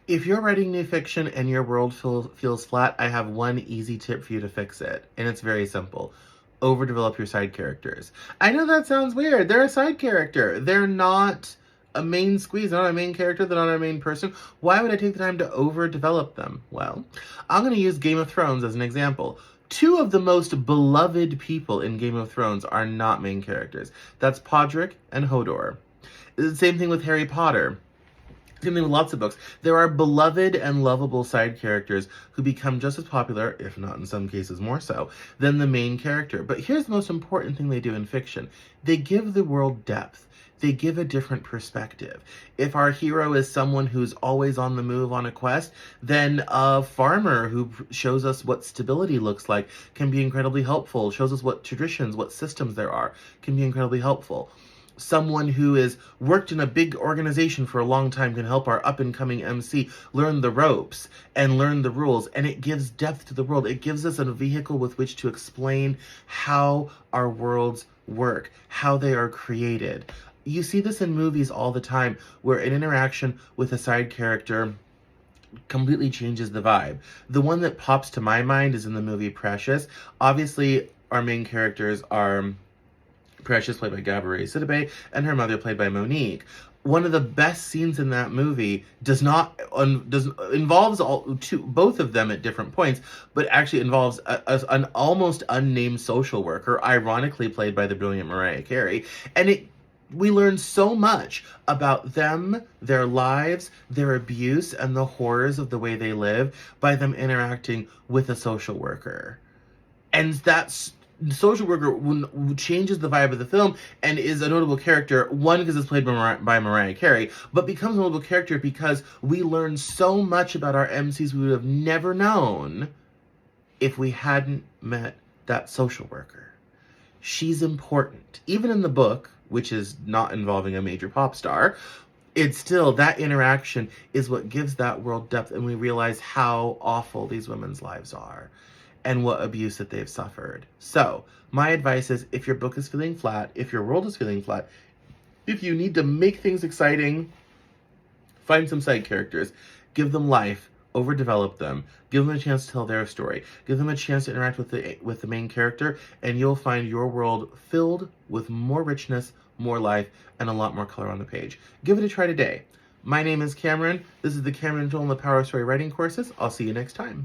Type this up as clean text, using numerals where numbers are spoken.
If you're writing new fiction and your world feels flat, I have one easy tip for you to fix it, and it's very simple. Overdevelop your side characters. I know that sounds weird. They're a side character. They're not a main squeeze. They're not a main character. They're not a main person. Why would I take the time to overdevelop them? Well, I'm going to use Game of Thrones as an example. Two of the most beloved people in Game of Thrones are not main characters. That's Podrick and Hodor. The same thing with Harry Potter. Same thing with lots of books. There are beloved and lovable side characters who become just as popular, if not in some cases more so, than the main character. But here's the most important thing they do in fiction. They give the world depth. They give a different perspective. If our hero is someone who's always on the move on a quest, then a farmer who shows us what stability looks like can be incredibly helpful, shows us what traditions, what systems there are, can be incredibly helpful. Someone who has worked in a big organization for a long time can help our up-and-coming MC learn the ropes and learn the rules, and it gives depth to the world. It gives us a vehicle with which to explain how our worlds work, how they are created. You see this in movies all the time, where an interaction with a side character completely changes the vibe. The one that pops to my mind is in the movie Precious. Obviously, our main characters are Precious, played by Gabourey Sidibe, and her mother, played by Monique. One of the best scenes in that movie involves both of them at different points, but actually involves an almost unnamed social worker, ironically played by the brilliant Mariah Carey, and we learn so much about them, their lives, their abuse, and the horrors of the way they live by them interacting with a social worker. And that's social worker changes the vibe of the film and is a notable character, one, because it's played by Mariah Carey, but becomes a notable character because we learn so much about our MCs we would have never known if we hadn't met that social worker. She's important. Even in the book, which is not involving a major pop star, it's still, that interaction is what gives that world depth, and we realize how awful these women's lives are and what abuse that they've suffered. So, my advice is, if your book is feeling flat, if your world is feeling flat, if you need to make things exciting, find some side characters, give them life, overdevelop them, give them a chance to tell their story, give them a chance to interact with the main character, and you'll find your world filled with more richness, more life, and a lot more color on the page. Give it a try today. My name is Cameron. This is the Cameron Joel and the Power Story Writing Courses. I'll see you next time.